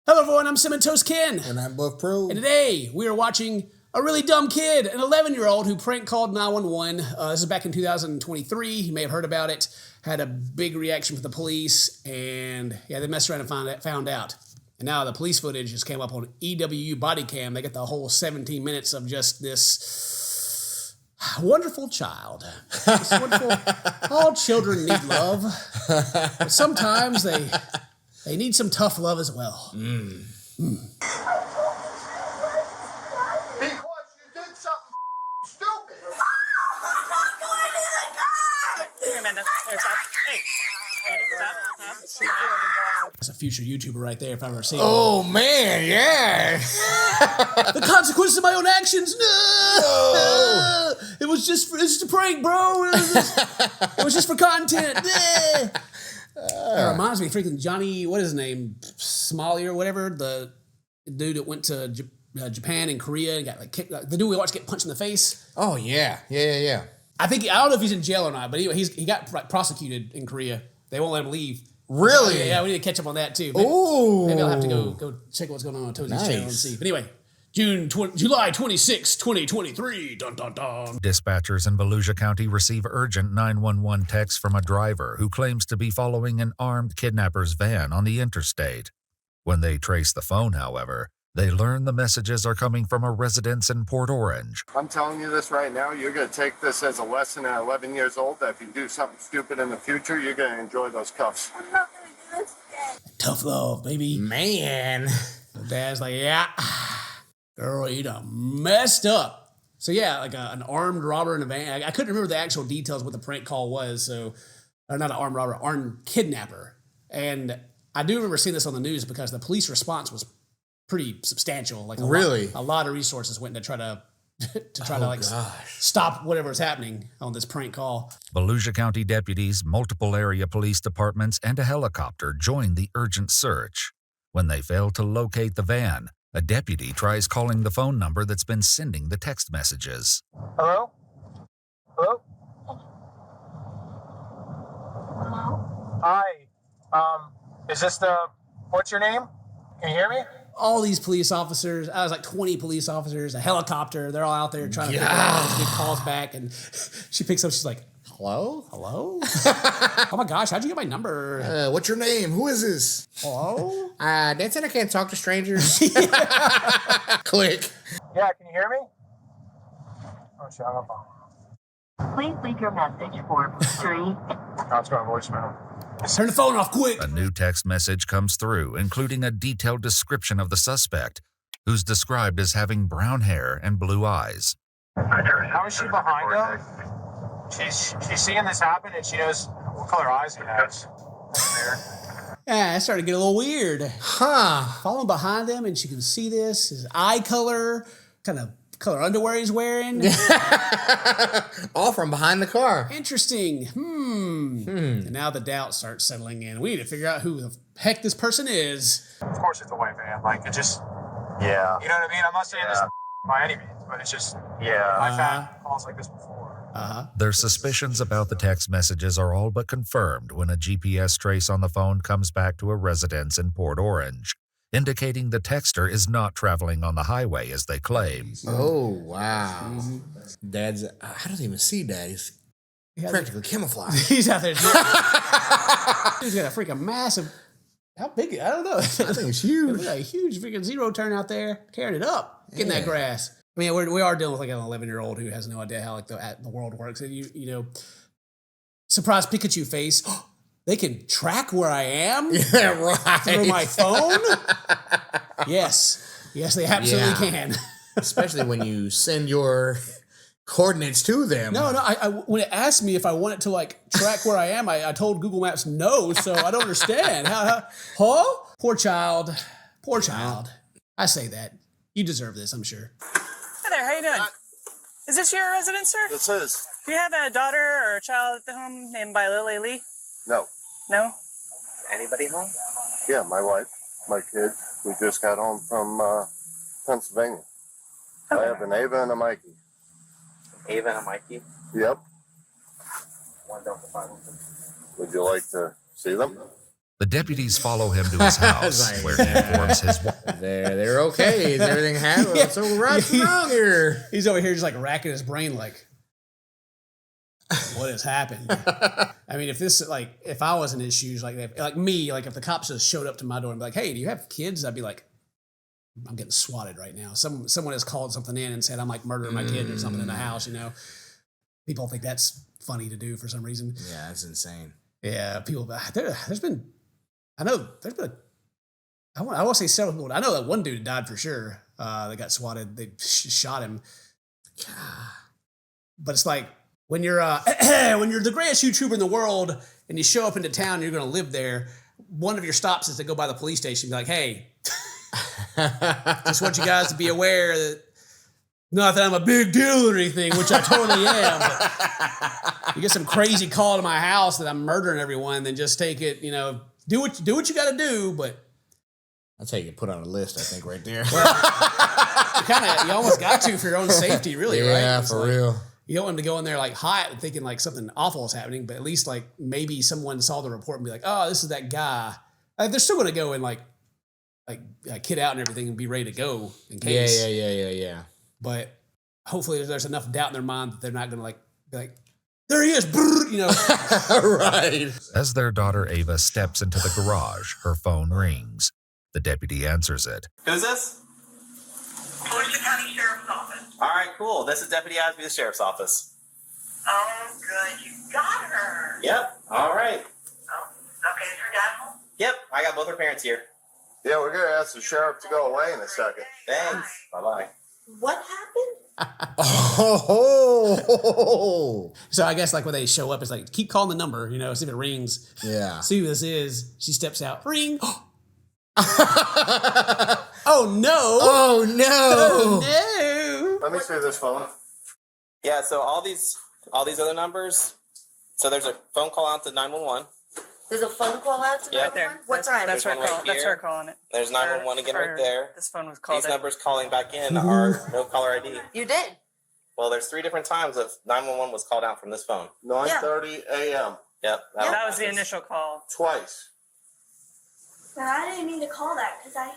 Hello everyone, I'm CinnamonToastKen. And I'm Buff Pro. And today we are watching a really dumb kid, an 11-year-old who prank called 911. This is back in 2023. You may have heard about it. Had a big reaction from the police, and yeah, they messed around and found out. And now the police footage just came up on EWU body cam. They get the whole 17 minutes of just this wonderful child. This wonderful, all children need love, but sometimes they need some tough love as well. Because you did something stupid. That's a future YouTuber right there if I've ever seen Oh, man, yeah. the consequences of my own actions. No. It was just a prank, bro. It was just for content. It reminds me of freaking Johnny, what is his name? Smalley or whatever. The dude that went to Japan and Korea and got like kicked. The dude we watched get punched in the face. Oh, yeah. Yeah. I don't know if he's in jail or not, but anyway, he got prosecuted in Korea. They won't let him leave. Really? Yeah, we need to catch up on that too. Maybe I'll have to go check what's going on Tozy's channel and see. But anyway, July 26, 2023. Dun, dun, dun. Dispatchers in Volusia County receive urgent 911 text from a driver who claims to be following an armed kidnapper's van on the interstate. When they trace the phone, however, they learn the messages are coming from a residence in Port Orange. I'm telling you this right now. You're going to take this as a lesson at 11 years old that if you do something stupid in the future, you're going to enjoy those cuffs. I'm not going to do this again. Tough love, baby. Man. Dad's like, yeah, girl, you done messed up. So yeah, like an armed robber in a van. I couldn't remember the actual details of what the prank call was. So, not an armed robber, armed kidnapper. And I do remember seeing this on the news because the police response was pretty substantial. Like a lot of resources went to try to stop whatever's happening on this prank call. Volusia County deputies, multiple area police departments, and a helicopter join the urgent search. When they fail to locate the van, a deputy tries calling the phone number that's been sending the text messages. Hello? Hello? Hello? Hi. Is this what's your name? Can you hear me? All these police officers, I was like 20 police officers, a helicopter, they're all out there trying to figure out this dude calls back, and she picks up, she's like, Hello? Oh my gosh, how'd you get my number? What's your name? Who is this? Hello? Dad said I can't talk to strangers. Click. Yeah, can you hear me? Oh, shut up. Please leave your message for 3. Oh, it's going voicemail. Turn the phone off quick. A new text message comes through, including a detailed description of the suspect, who's described as having brown hair and blue eyes. How is she behind him? She's seeing this happen and she knows what color eyes he has. Yeah, it started to get a little weird. Huh. Following behind him, and she can see this, his eye color, kind of color underwear he's wearing. All from behind the car. Interesting. And now the doubt starts settling in. We need to figure out who the heck this person is. Of course it's a white van. Like, it just... Yeah. You know what I mean? I'm not saying this by any means, but it's just... Yeah. I've had calls like this before. Their suspicions about the text messages are all but confirmed when a GPS trace on the phone comes back to a residence in Port Orange, indicating the texter is not traveling on the highway as they claim. Oh, wow. Dad's... I don't even see Dad. He's practically camouflage. He's out there. He's got a freaking massive... How big? I don't know. I think it's huge. A huge freaking zero turn out there, carrying it up, getting that grass. I mean, we are dealing with like an 11-year-old who has no idea how like the world works. And you know, surprise Pikachu face. They can track where I am. Yeah, right. Through my phone. Yes, they absolutely can. Especially when you send your coordinates to them. No. I when it asked me if I wanted to like track where I am, I told Google Maps no. So I don't understand. Huh? Poor child. I say that. You deserve this, I'm sure. Hi there, how you doing? Is this your residence, sir? This is. Do you have a daughter or a child at the home named by Lily Lee? No. No? Anybody home? Yeah, my wife, my kids. We just got home from Pennsylvania. Okay. I have an Ava and a Mikey. Ava and a Mikey? Yep. One Delta 5. Would you like to see them? The deputies follow him to his house, Like, where he informs his wife. They're okay. Is everything happening? Yeah. So what's wrong here? He's over here just like racking his brain, like, what has happened? I mean, if I was in his shoes, like me, like if the cops just showed up to my door and be like, "Hey, do you have kids?" I'd be like, "I'm getting swatted right now." Someone has called something in and said I'm like murdering my kid or something in the house. People think that's funny to do for some reason. Yeah, that's insane. Yeah, people. I won't say several people. I know that one dude died for sure. That got swatted. They shot him. But it's like when you're when you're the greatest shoe trooper in the world and you show up into town and you're going to live there. One of your stops is to go by the police station and be like, "Hey, just want you guys to be aware that not that I'm a big deal or anything, which I totally am. But you get some crazy call to my house that I'm murdering everyone, then just take it. Do what you got to do, but." That's how you get put on a list, I think, right there. You almost got to for your own safety, really, right? Yeah, It's for like, real. You don't want them to go in there like hot and thinking like something awful is happening, but at least like maybe someone saw the report and be like, "Oh, this is that guy." They're still going to go and like kid out and everything and be ready to go in case. Yeah. But hopefully there's enough doubt in their mind that they're not going to be like, "There he is," Right. As their daughter Ava steps into the garage, her phone rings. The deputy answers it. Who's this? Volusia County Sheriff's Office. All right, cool. This is Deputy Asby, the sheriff's office. Oh, good. You got her. Yep. All right. Oh, okay. Is her dad home? Yep. I got both her parents here. Yeah, we're gonna ask the sheriff to go away in a second. Thanks. Bye-bye. What happened? Oh. So I guess like when they show up, it's like, keep calling the number, see if it rings. Yeah. See who this is. She steps out. Ring. Oh, no. Oh, no. No. Let me see this phone. Yeah, so all these other numbers. So there's a phone call out to 911. There's a phone call out to Yeah. Right there. What time? That's her There's one call. right That's here. her calling it. There's 911 again right there. This phone was called. These numbers calling back in are no caller ID. You did. Well, there's 3 different times that 911 was called out from this phone. 9:30 a.m. Yep. That was the initial call. Twice. No, I didn't mean to call that because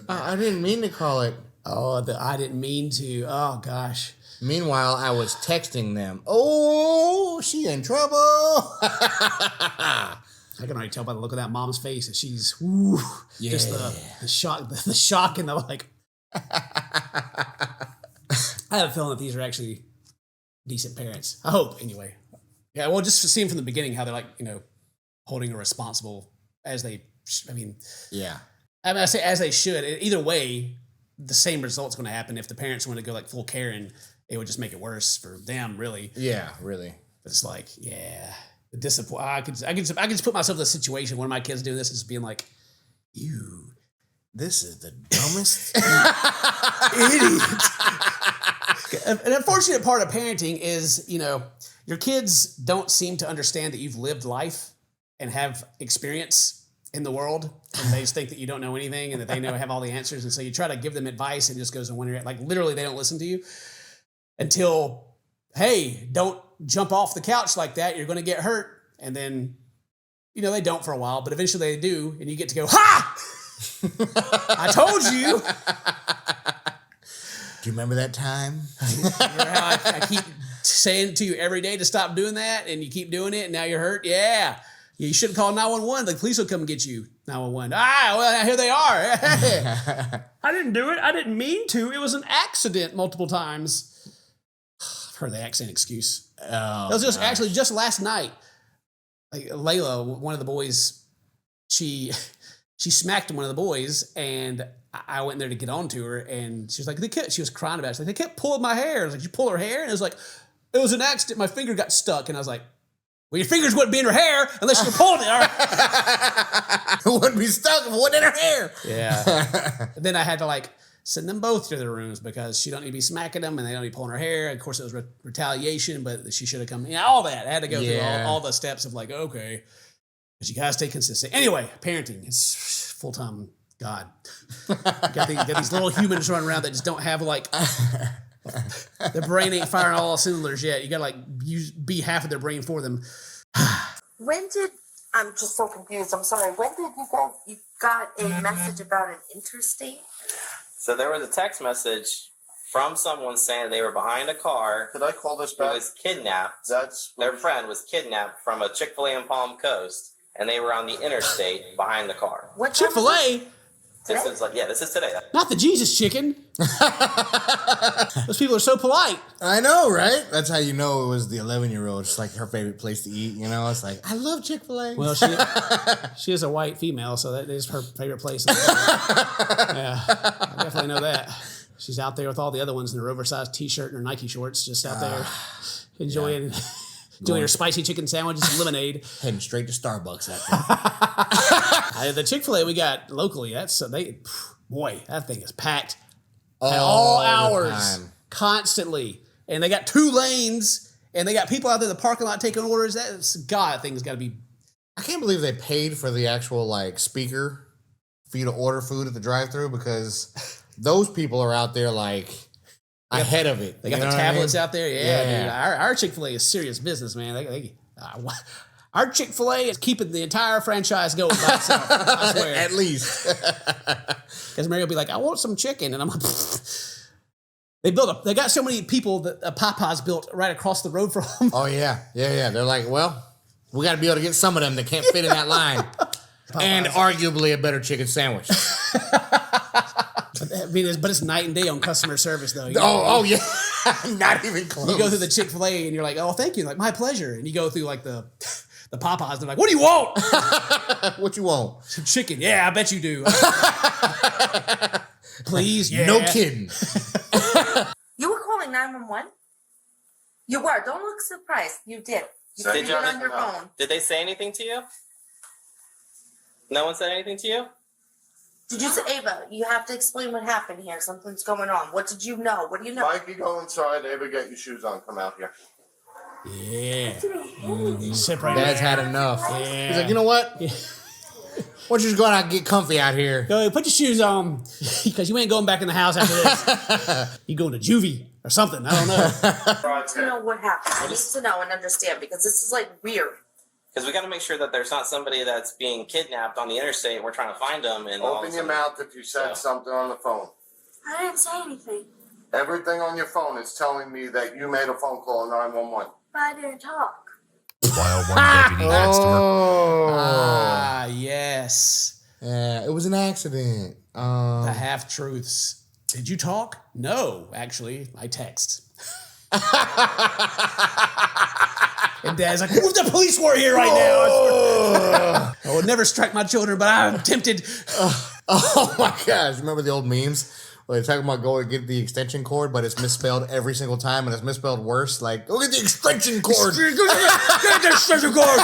I didn't mean to call it. Oh, I didn't mean to. Oh, gosh. Meanwhile, I was texting them. Oh, she in trouble. I can already tell by the look of that mom's face that she's just the shock and the like. I have a feeling that these are actually decent parents. I hope, anyway. Yeah, well, just seeing from the beginning how they're like, holding her responsible as they. Yeah. I say as they should. Either way, the same result's going to happen. If the parents want to go like full Karen, it would just make it worse for them, really. Yeah, really. But it's like, yeah, the disappoint. I could just put myself in a situation. One of my kids doing this is being like, "You, This is the dumbest idiot." An unfortunate part of parenting is, your kids don't seem to understand that you've lived life and have experience in the world, and they just think that you don't know anything and that they have all the answers, and so you try to give them advice and it just goes in one ear. Like literally, they don't listen to you until, "Hey, don't jump off the couch like that. You're going to get hurt." And then, they don't for a while, but eventually they do, and you get to go, "Ha! I told you." Do you remember that time? How I keep saying to you every day to stop doing that, and you keep doing it, and now you're hurt. Yeah. You should call 911. The police will come get you. 911. Well, here they are. I didn't do it. I didn't mean to. It was an accident multiple times. I've heard the accident excuse. Oh, It was just last night. Like Layla, one of the boys, she smacked one of the boys, and I went in there to get on to her, and she was like, she was crying about it. She's like, "They kept pulling my hair." I was like, "You pull her hair?" And it was like, "It was an accident. My finger got stuck." And I was like, "Well, your fingers wouldn't be in her hair unless you were pulling it." All right. It wouldn't be stuck if it wasn't in her hair. Yeah. Then I had to send them both to their rooms because she don't need to be smacking them and they don't need pulling her hair. Of course, it was retaliation, but she should have come. All that. I had to go through all the steps of okay, but you gotta stay consistent. Anyway, parenting, it's full time. God, you got these little humans running around that just don't have their brain ain't firing all cylinders yet. You gotta be half of their brain for them. When did I'm just so confused. I'm sorry. When did you got a message about an interstate? So there was a text message from someone saying they were behind a car. Could I call this Who back? was kidnapped. That's Their friend was kidnapped from a Chick-Fil-A in Palm Coast, and they were on the interstate behind the car. What time was Chick-fil-A? This is this is today. Not the Jesus chicken. Those people are so polite. I know, right? That's how you know it was the 11-year-old. It's like her favorite place to eat. You know, it's like, I love Chick-fil-A. Well, she is a white female, so that is her favorite place. Yeah, I definitely know that. She's out there with all the other ones in her oversized T-shirt and her Nike shorts, just out there enjoying her spicy chicken sandwiches and lemonade. Heading straight to Starbucks after. The Chick-fil-A we got locally, that thing is packed at all hours, constantly. And they got 2 lanes, and they got people out there in the parking lot taking orders. That thing's got to be. I can't believe they paid for the actual speaker for you to order food at the drive-thru, because those people are out there ahead of it. They got the tablets out there. Yeah. Dude. Our Chick-fil-A is serious business, man. Our Chick-fil-A is keeping the entire franchise going by itself. I swear. At least. Because Mary will be like, I want some chicken. And I'm like, they got so many people that Popeyes built right across the road from them. Oh, yeah. Yeah. They're like, well, we got to be able to get some of them that can't fit in that line. And arguably a better chicken sandwich. But it's night and day on customer service, though. Oh, yeah. Not even close. You go through the Chick-fil-A and you're like, oh, thank you. Like, my pleasure. And you go through the Popeyes. They're like, what do you want? What you want? Some chicken. Yeah, I bet you do. Please? Yeah. No kidding. You were calling 911? You were. Don't look surprised. You did. You did it on your phone. Did they say anything to you? No one said anything to you? Did you say, Ava, you have to explain what happened here. Something's going on. What did you know? What do you know? Mikey, go inside. Ava, get your shoes on. Come out here. Yeah. Dad's had enough. Yeah. He's like, you know what? Why don't you just go out and get comfy out here? Go put your shoes on, because you ain't going back in the house after this. You going to juvie or something. I don't know. I need to know what happened. I need to know and understand, because this is weird. Because we got to make sure that there's not somebody that's being kidnapped on the interstate. We're trying to find them. And open your mouth if you said something on the phone. I didn't say anything. Everything on your phone is telling me that you made a phone call 911. But I didn't talk. While one deputy next to her. Ah, yes. Yeah, it was an accident. The half-truths. Did you talk? No, actually, I text. And Dad's like, "Move the police were here right now." I would never strike my children, but I'm tempted. Oh my gosh. Remember the old memes where they're talking about going to get the extension cord, but it's misspelled every single time, and it's misspelled worse? Like, go get the extension cord. Get the extension cord.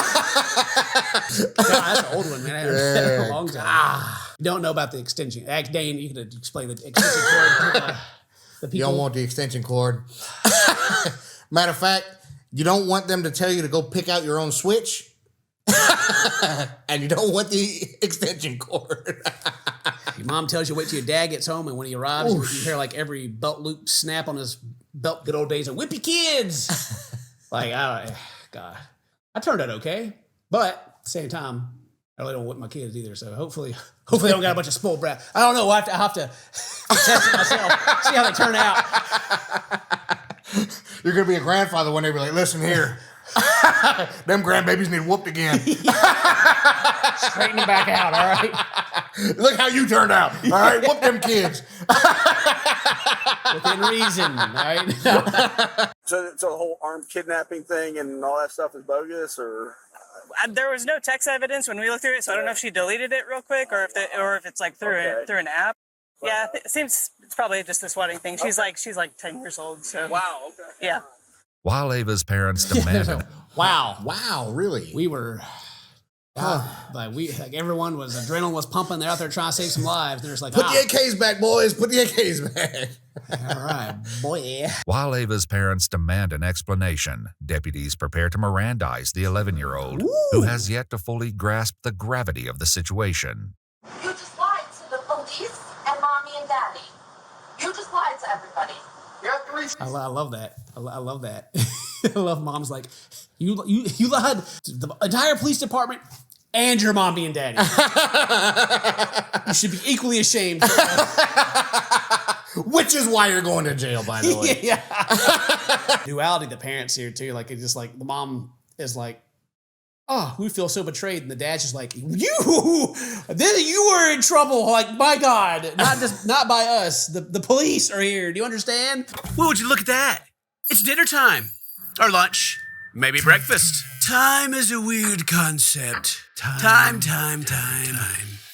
That's an old one, man. I haven't in a long time. You don't know about the extension. Dane, you can explain the extension cord to the people. You don't want the extension cord. Matter of fact, you don't want them to tell you to go pick out your own switch. And you don't want the extension cord. Your mom tells you wait till your dad gets home, and when he arrives, you hear every belt loop snap on his belt. Good old days of whip your kids. God, I turned out okay, but at the same time, I really don't whip my kids either. So hopefully I don't got a bunch of spoiled brat. I don't know. I have to test it myself, see how they turn out. You're gonna be a grandfather one day. Be like, listen here. Them grandbabies need whooped again. Straighten them back out, all right? Look how you turned out. All right, whoop them kids. Within reason, all right? So the whole armed kidnapping thing and all that stuff is bogus, or? There was no text evidence when we looked through it, so I don't know if she deleted it real quick or if it's through an app. Yeah, it seems it's probably just this wedding thing. She's like 10 years old. So Wow. Okay. Yeah. While Ava's parents demanded, Wow, really? We were, everyone was, adrenaline was pumping. They're out there trying to save some lives. They're just like, put the AKs back, boys. Put the AKs back. All right, boy. while Ava's parents demand an explanation, deputies prepare to Mirandize the 11-year-old, who has yet to fully grasp the gravity of the situation. You just lied to the police and mommy and daddy. You just lied to everybody. I love that. I love that. I love mom's like, you lied to the entire police department and your mommy and daddy. You should be equally ashamed. Which is why you're going to jail, by the way. Yeah. Duality, the parents here too. Like it's just like the mom is like, oh, we feel so betrayed, and the dad's just like, you were in trouble. Like, my God, not by us. The police are here. Do you understand? Well, would you look at that? It's dinner time, or lunch, maybe breakfast. Time is a weird concept. Time.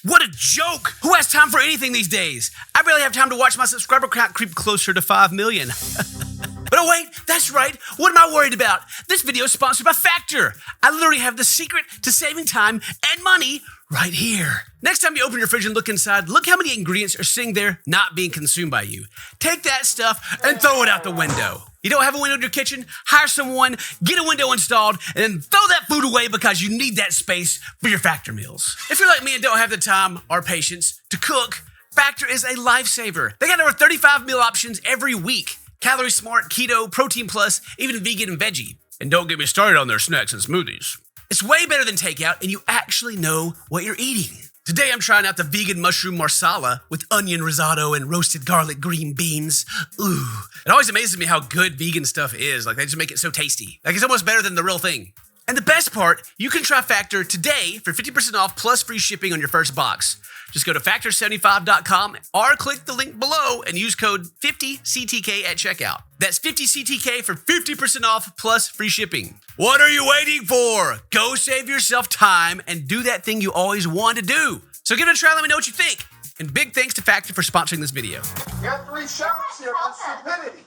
What a joke! Who has time for anything these days? I barely have time to watch my subscriber count creep closer to 5 million. But oh wait, that's right. What am I worried about? This video is sponsored by Factor. I literally have the secret to saving time and money right here. Next time you open your fridge and look inside, look how many ingredients are sitting there not being consumed by you. Take that stuff and throw it out the window. You don't have a window in your kitchen? Hire someone, get a window installed, and then throw that food away because you need that space for your Factor meals. If you're like me and don't have the time or patience to cook, Factor is a lifesaver. They got over 35 meal options every week. Calorie Smart, Keto, Protein Plus, even vegan and veggie. And don't get me started on their snacks and smoothies. It's way better than takeout, and you actually know what you're eating. Today I'm trying out the vegan mushroom marsala with onion risotto and roasted garlic green beans. Ooh. It always amazes me how good vegan stuff is. Like, they just make it so tasty. Like, it's almost better than the real thing. And the best part, you can try Factor today for 50% off plus free shipping on your first box. Just go to factor75.com or click the link below and use code 50CTK at checkout. That's 50CTK for 50% off plus free shipping. What are you waiting for? Go save yourself time and do that thing you always wanted to do. So give it a try, let me know what you think. And big thanks to Factor for sponsoring this video. You have 3 showers here for stupidity.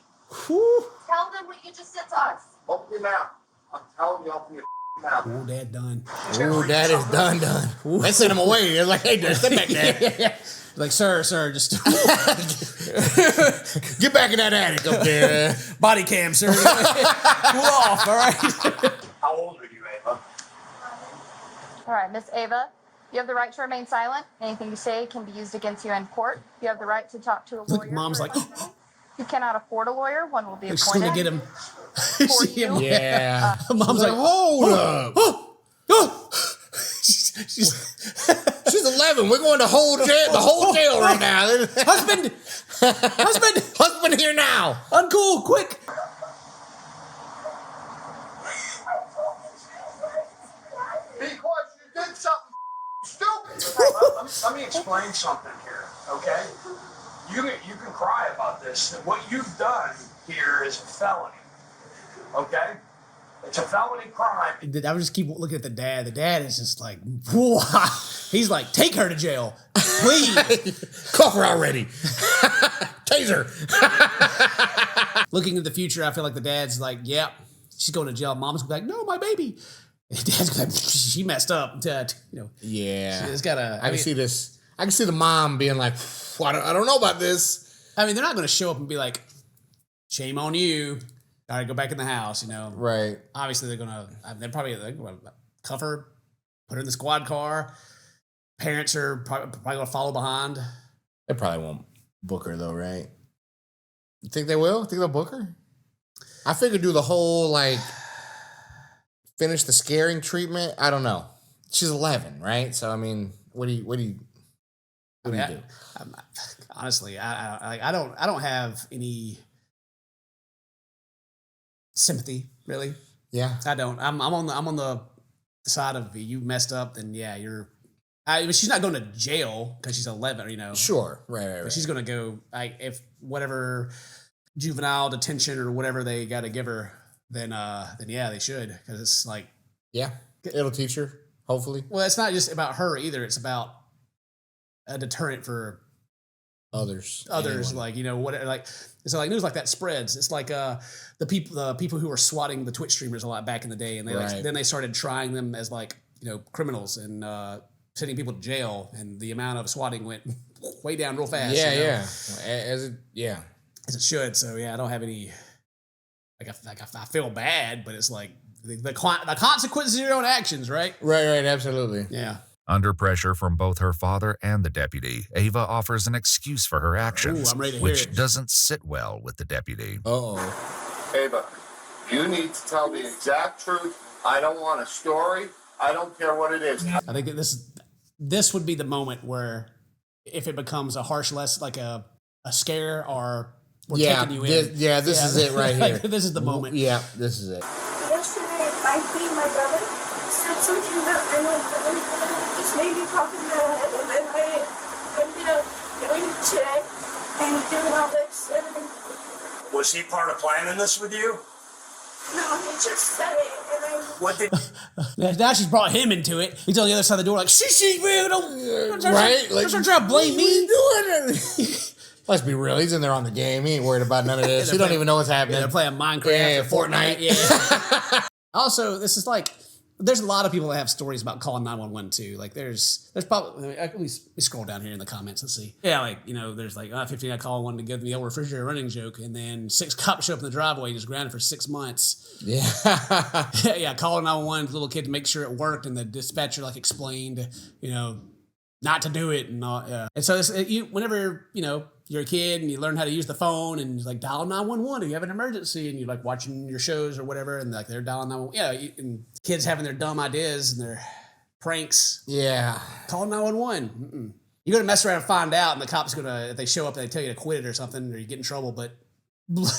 Tell them what you just said to us. Open your mouth. I'm telling you, open your mouth. Oh, Dad done. Ooh, that is done. They sent him away. They're like, hey, Dad, step back there. Like, sir, just Get back in that attic up there. body cam, sir. Cool off, all right? How old are you, Ava? All right, Miss Ava, you have the right to remain silent. Anything you say can be used against you in court. You have the right to talk to a lawyer. Look, Mom's like, If you cannot afford a lawyer, one will be she's gonna appointed. get him. For you. Yeah. Mom's like, hold up. She's 11. We're going to the whole jail right now. Husband here now. Uncool, quick. Because you did something stupid. Let me explain something here, okay? You can cry about this. What you've done here is a felony, okay? It's a felony crime. I would just keep looking at the dad. The dad is just like, whoa. He's like, take her to jail, please. Call her already. Taser. Looking into the future, I feel like the dad's like, yeah, she's going to jail. Mom's gonna be like, no, my baby. And dad's gonna be like, she messed up. Yeah. She's gotta. I can see this. I can see the mom being like, I don't know about this. I mean, they're not gonna show up and be like, shame on you. All right, go back in the house, Right. Obviously, they're gonna probably cuff her, put her in the squad car. Parents are probably gonna follow behind. They probably won't book her though, right? You think they will? Think they'll book her? I figured do the whole finish the scaring treatment. I don't know. She's 11, right? So I mean, what do you do? Honestly, I don't have any sympathy, really. Yeah, I don't. I'm on the side of you messed up. Then yeah, you're. I mean, she's not going to jail because she's 11. Sure, right. But she's going to go. If whatever juvenile detention or whatever they got to give her, then yeah, they should, because it's like, yeah, it'll teach her, hopefully. Well, it's not just about her either. It's about a deterrent for others, anyone. Whatever, so news like that spreads. It's like the people who were swatting the Twitch streamers a lot back in the day, and they then they started trying them as criminals and sending people to jail, and the amount of swatting went way down real fast. Yeah. As it should. So yeah, I don't have any. I feel bad, but it's like the consequences of your own actions, right? Right, absolutely. Yeah. Under pressure from both her father and the deputy, Ava offers an excuse for her actions, Ooh, I'm ready to hear which it. doesn't sit well with the deputy. Ava, you need to tell the exact truth. I don't want a story. I don't care what it is. I think this would be the moment where if it becomes a harsh less like a scare or we're taking you in. This is it right here. This is the moment. Yeah, this is it. Yesterday, I think my brother said something that I know just made me pop in the head, and then I ended up going to check and doing all this. Was he part of planning this with you? No, he just said it, and I... What did... Now she's brought him into it. He's on the other side of the door like, shh, man, don't Right? Like, don't try to blame me. Let's be real. He's in there on the game. He ain't worried about none of this. He don't even know what's happening. They're playing Minecraft or Fortnite. Yeah. Also, this is like, there's a lot of people that have stories about calling 911 too. Like there's probably, at least we scroll down here in the comments and see. Yeah, like, you know, there's like 15 I call one to give the old refrigerator running joke, and then 6 cops show up in the driveway and just grounded for 6 months. Yeah. Yeah, calling 911 little kid to make sure it worked, and the dispatcher like explained, you know, not to do it and all. Yeah. And so whenever, you know, you're a kid and you learn how to use the phone and like dial 911 if you have an emergency, and you're like watching your shows or whatever, and like they're dialing 911. Yeah, and kids having their dumb ideas and their pranks. Yeah. Call 911. You're going to mess around and find out, and the cop's going to, if they show up and they tell you to quit it or something, or you get in trouble, but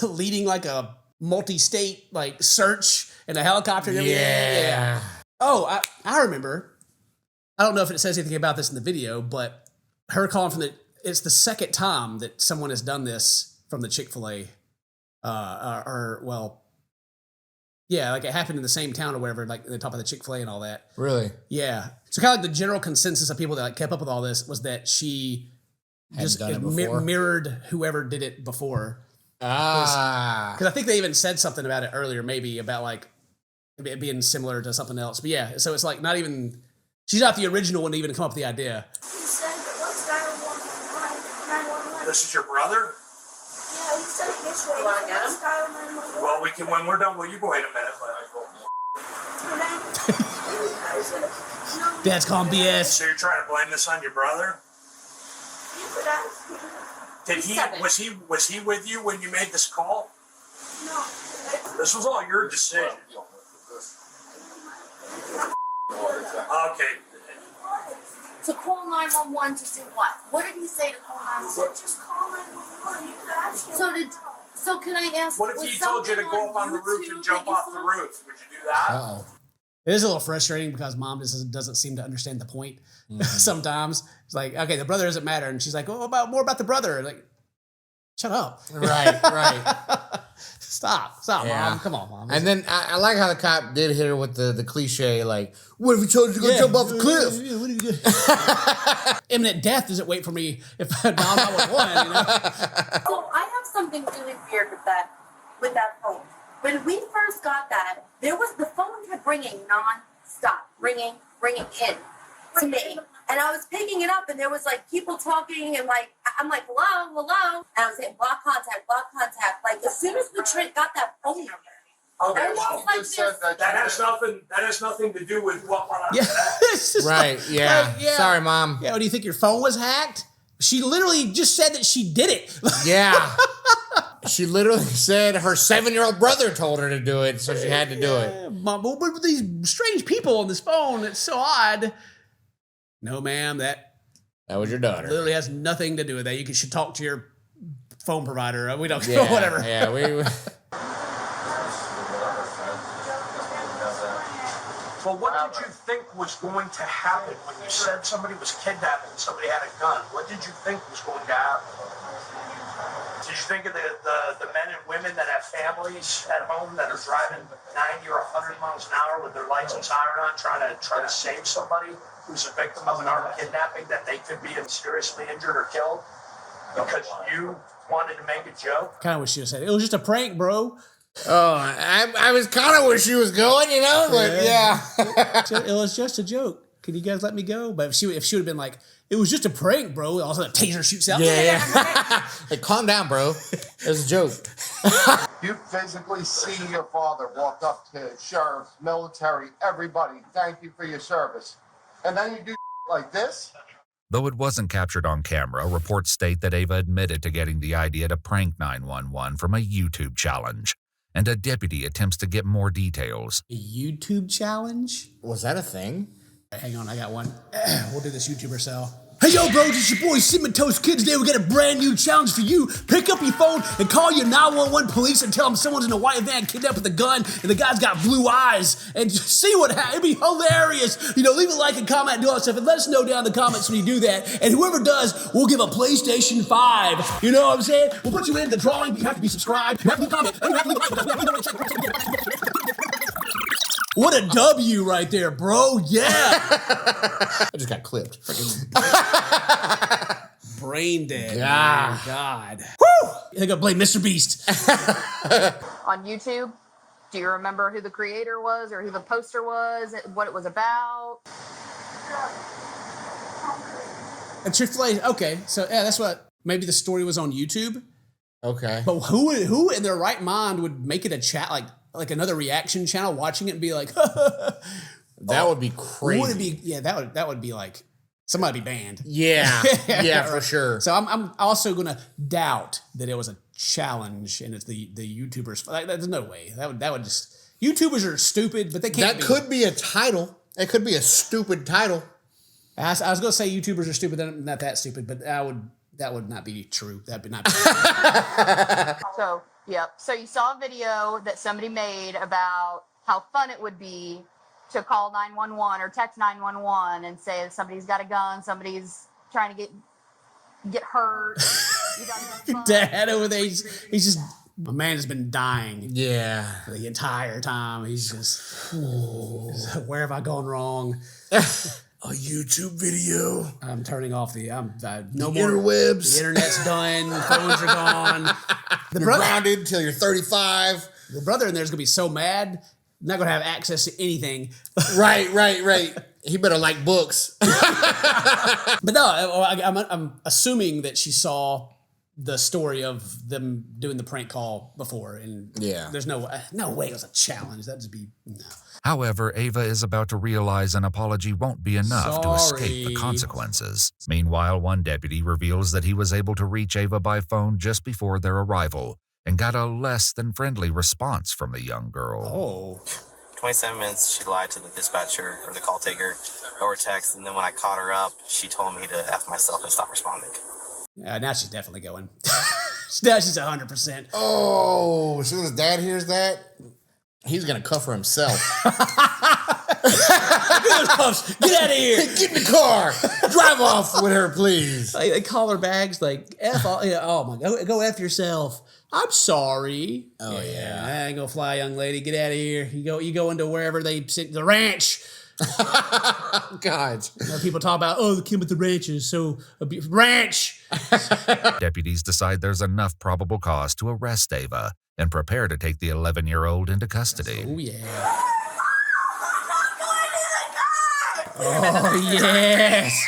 leading like a multi-state like search in a helicopter. And everything. Yeah. Oh, I remember. I don't know if it says anything about this in the video, but her calling it's the second time that someone has done this from the Chick-Fil-A, like it happened in the same town or whatever, like at the top of the Chick-Fil-A and all that. Really? Yeah. So kind of like the general consensus of people that like kept up with all this was that she just mirrored whoever did it before. Because I think they even said something about it earlier, maybe about like it being similar to something else. But yeah, so it's like not even, she's not the original one to even come up with the idea. This is your brother? Yeah, he said it this way. Well, we can, when we're done, will you go wait a minute? Dad's calling BS. So you're trying to blame this on your brother? Was he with you when you made this call? No. This was all your decision. Okay. To call 911 to do what? What did he say to call 911? Just call 911. You could ask him. So can I ask? What if he told you to go up on the roof and jump off the roof? Would you do that? Uh-oh. It is a little frustrating because mom doesn't seem to understand the point. Sometimes it's like, okay, the brother doesn't matter, and she's like, "Oh, more about the brother." Like, shut up. Right. Stop, yeah. Mom. Come on, mom. And then I like how the cop did hit her with the cliche, like, "What if he told you to go jump off a cliff?" What if you imminent death doesn't wait for me if I'm not with one. You know? So I have something really weird with that phone. When we first got that, the phone kept ringing non-stop, ringing in to me. And I was picking it up, and there was like people talking, and like I'm like, hello, and I was saying block contact. Like as soon as we got that phone number, okay, well, like that has nothing to do with what went on today. Right? Yeah. Like, yeah. Sorry, mom. Yeah. What do you think? Your phone was hacked? She literally just said that she did it. Yeah. She literally said her 7-year-old brother told her to do it, so she had to do it. Mom, but with these strange people on this phone, it's so odd. No, ma'am, that was your daughter. Literally has nothing to do with that. You should talk to your phone provider. We don't know, whatever. Yeah, Well, what did you think was going to happen when you said somebody was kidnapped and somebody had a gun? What did you think was going to happen? Did you think of the men and women that have families at home that are driving 90 or 100 miles an hour with their lights and siren on, trying to save somebody who's a victim of an armed kidnapping, that they could be seriously injured or killed because you wanted to make a joke? Kind of wish she said it was just a prank, bro. Oh, I was kind of where she was going, you know? But yeah. It was just a joke. Can you guys let me go? But if she would have been like, it was just a prank, bro. All of a sudden a taser shoots out. Yeah. Like, calm down, bro. It was a joke. You physically see your father walk up to sheriffs, military, everybody. Thank you for your service. And then you do like this? Though it wasn't captured on camera, reports state that Ava admitted to getting the idea to prank 911 from a YouTube challenge. and a deputy attempts to get more details. A YouTube challenge? Was that a thing? Hang on, I got one. We'll do this YouTuber cell. Hey, yo, bros, it's your boy, CinnamonToastKen. Today we got a brand new challenge for you. Pick up your phone and call your 911 police and tell them someone's in a white van kidnapped with a gun and the guy's got blue eyes and just see what happens. It'd be hilarious. You know, leave a like and comment, do all that stuff, and let us know down in the comments when you do that. And whoever does, we'll give a PlayStation 5. You know what I'm saying? We'll put you in the drawing. You have to be subscribed. You have to comment. You have to leave a like. What a W right there, bro. Yeah. I just got clipped. Brain dead. Yeah. Oh, God. Woo! I think I blame Mr. Beast. On YouTube, do you remember who the creator was or who the poster was, what it was about? And Chick-Fil-A, okay. So, yeah, that's what, maybe the story was on YouTube. Okay. But who in their right mind would make it a chat, like another reaction channel, watching it and be like, that would be crazy. Would it be? Yeah, that would be like, somebody be banned. Yeah. Yeah, for sure. So I'm also going to doubt that it was a challenge and it's the YouTubers. Like, there's no way. That would just, YouTubers are stupid, but they can't That could be a title. It could be a stupid title. I was going to say YouTubers are stupid. They're not that stupid, but that would not be true. That would not be true. So, yep. So you saw a video that somebody made about how fun it would be to call 911 or text 911 and say that somebody's got a gun, somebody's trying to get hurt. You got Dad over there, he's just, my man has been dying. Yeah. For the entire time. He's just, where have I gone wrong? A YouTube video. I'm turning off the no the more interwebs. The internet's done. Phones are gone. You're grounded till you're 35. The brother in there's gonna be so mad, not gonna have access to anything. Right. He better like books. But no, I'm assuming that she saw the story of them doing the prank call before, and there's no way it was a challenge. That'd just be no. However, Ava is about to realize an apology won't be enough to escape the consequences. Meanwhile, one deputy reveals that he was able to reach Ava by phone just before their arrival and got a less than friendly response from the young girl. Oh. 27 minutes, she lied to the dispatcher or the call taker over text, and then when I caught her up, she told me to F myself and stop responding. Now she's definitely going. Now she's 100%. Oh, as soon as Dad hears that, he's going to cuff her himself. Get out of here. Get in the car. Drive off with her, please. Like, they call her bags like, F all, oh my God, go F yourself. I'm sorry. Oh, yeah. I ain't gonna fly, young lady. Get out of here. You go into wherever they sit, the ranch. God. You know, people talk about, the kid with the ranch is so ranch. Deputies decide there's enough probable cause to arrest Ava and prepare to take the 11-year-old into custody. Oh, yeah. Oh, yes.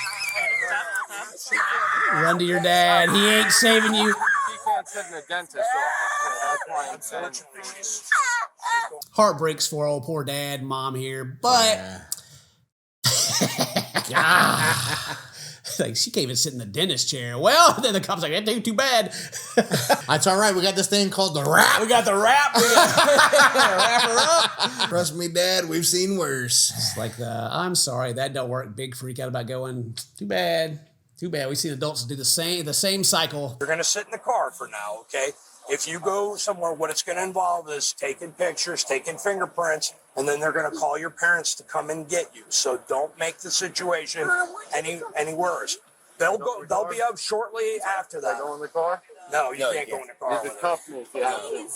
Run to your dad. He ain't saving you. He can't sit in a dentist's office. That's why I'm saying. Heartbreaks for old poor dad and mom here, but like she can't even sit in the dentist chair. Well, then the cop's like, that ain't too bad. That's all right. We got this thing called the wrap. We got the wrap. We got wrap her up. Trust me, Dad, we've seen worse. It's like I'm sorry, that don't work. Big freak out about going. Too bad. We've seen adults do the same cycle. You're going to sit in the car for now, okay? If you go somewhere, what it's going to involve is taking pictures, taking fingerprints, and then they're going to call your parents to come and get you. So don't make the situation any worse. They'll be up shortly after that. Go in the car? No, you can't go in the car. You can cuff me if you have to.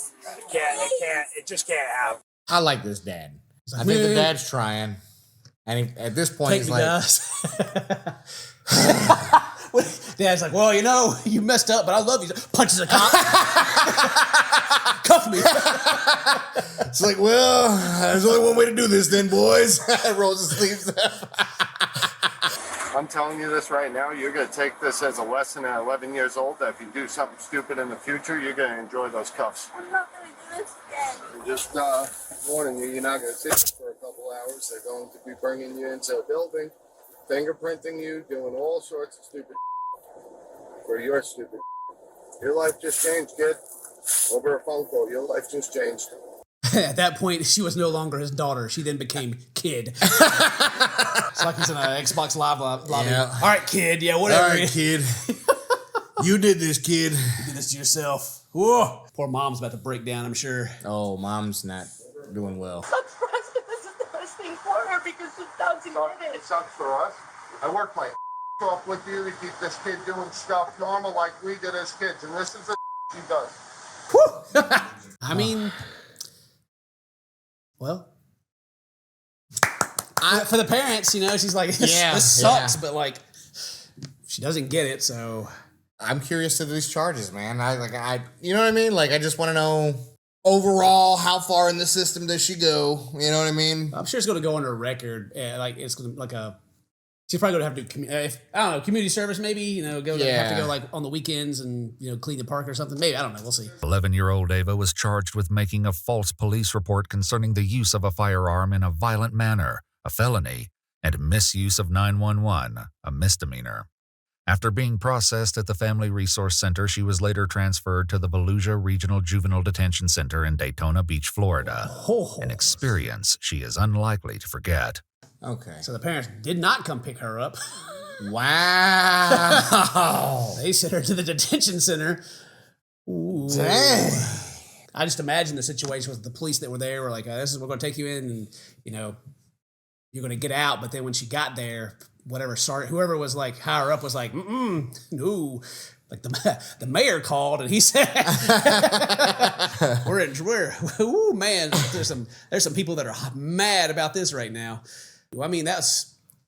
It just can't happen. I like this dad. I think the dad's trying. And at this point, he's like... Dad's like, well, you messed up, but I love you. Punches a cop. Cuff me. It's like, well, there's only one way to do this then, boys. Rolls his sleeves up. I'm telling you this right now. You're going to take this as a lesson at 11 years old, that if you do something stupid in the future, you're going to enjoy those cuffs. I'm not going to do this again. I'm just warning you, you're not going to sit for a couple hours. They're going to be bringing you into a building, fingerprinting you, doing all sorts of stupid for your stupid. Your life just changed, kid. Over a phone call, your life just changed. At that point, she was no longer his daughter. She then became Kid. It's like he's in an Xbox Live lobby. Yeah. All right, Kid. Yeah, whatever. All right, kid. You did this, kid. You did this to yourself. Whoa. Poor mom's about to break down, I'm sure. Oh, mom's not doing well. It sucks for us, but this is the best thing for her because she doesn't get It it. sucks for us. I work my off with you to keep this kid doing stuff normal like we did as kids, and this is the she does. Whew. I mean, well, for the parents, you know, she's like, this sucks, but like, she doesn't get it, so. I'm curious to these charges, man. You know what I mean? Like, I just want to know overall how far in the system does she go? You know what I mean? I'm sure it's going to go on her record. Like, it's going to like a. She's probably going to have to do, I don't know, community service maybe, you know, have to go like on the weekends and, you know, clean the park or something. Maybe, I don't know, we'll see. 11-year-old Ava was charged with making a false police report concerning the use of a firearm in a violent manner, a felony, and misuse of 911, a misdemeanor. After being processed at the Family Resource Center, she was later transferred to the Volusia Regional Juvenile Detention Center in Daytona Beach, Florida, an experience she is unlikely to forget. Okay. So the parents did not come pick her up. Wow. They sent her to the detention center. Ooh. Dang. I just imagine the situation with the police that were there were like, this is, we're going to take you in and, you know, you're going to get out. But then when she got there, whatever sergeant, whoever was like higher up was like, no. Like the mayor called and he said, ooh, man, there's some people that are mad about this right now. I mean,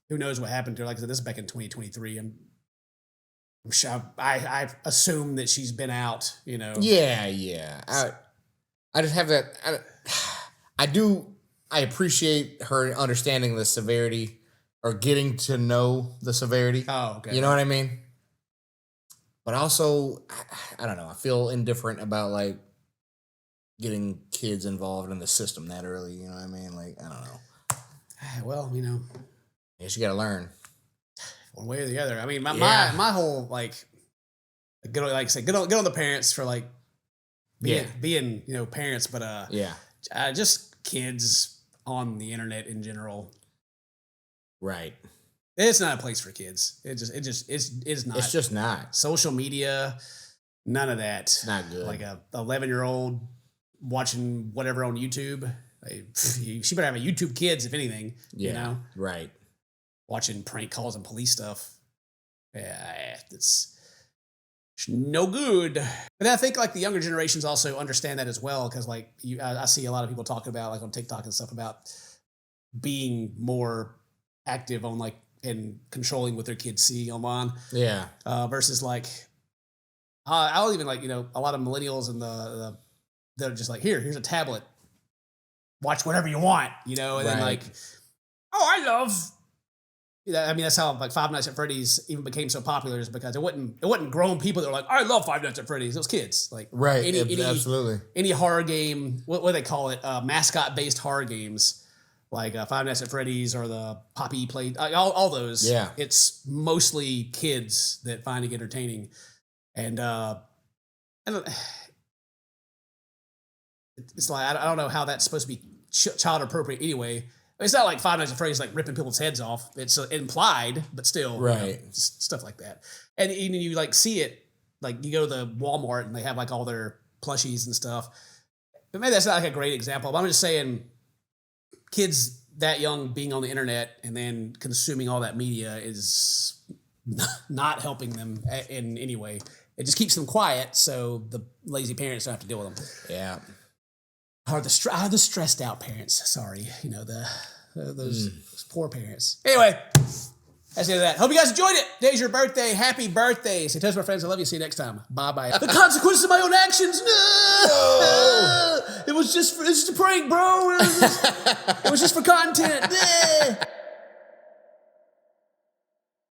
who knows what happened to her. Like I said, this is back in 2023. I'm sure, I assume that she's been out, you know. Yeah. I just have that. I appreciate her understanding the severity or getting to know the severity. Oh, okay. You know what I mean? But also, I don't know. I feel indifferent about like getting kids involved in the system that early. You know what I mean? Like, I don't know. Well, you know, yeah, you got to learn one way or the other. I mean, my whole like good on the parents for like being you know parents, but just kids on the internet in general. Right. It's not a place for kids. It's not. It's just not. Social media, none of that. It's not good. Like a 11-year-old watching whatever on YouTube. She better have a YouTube Kids, if anything. Yeah. You know? Right. Watching prank calls and police stuff. Yeah, it's no good. But I think like the younger generations also understand that as well, because like I see a lot of people talking about like on TikTok and stuff about being more active on like and controlling what their kids see online. Yeah. Versus like, I'll even like, you know, a lot of millennials and they're just like, here's a tablet. Watch whatever you want, you know? And then like, I love, you know, I mean, that's how like Five Nights at Freddy's even became so popular, is because it wasn't grown people that were like, I love Five Nights at Freddy's. It was kids. Like absolutely. Any horror game, what do they call it? Mascot based horror games. Like Five Nights at Freddy's or the Poppy Play, all those. Yeah. It's mostly kids that find it entertaining. And it's like, I don't know how that's supposed to be child appropriate anyway. It's not like Five Nights at Freddy's like ripping people's heads off. It's implied, but still. Right. You know, stuff like that. And even you like see it, like you go to the Walmart and they have like all their plushies and stuff. But maybe that's not like a great example, but I'm just saying, kids that young being on the internet and then consuming all that media is not helping them in any way. It just keeps them quiet, so the lazy parents don't have to deal with them. Yeah. Or the stressed out parents. Sorry, you know, those poor parents. Anyway, that's the end of that. Hope you guys enjoyed it. Today's your birthday. Happy birthday. Say, toast my friends. I love you. See you next time. Bye-bye. The consequences of my own actions. No! It was just a prank, bro. It was just for content.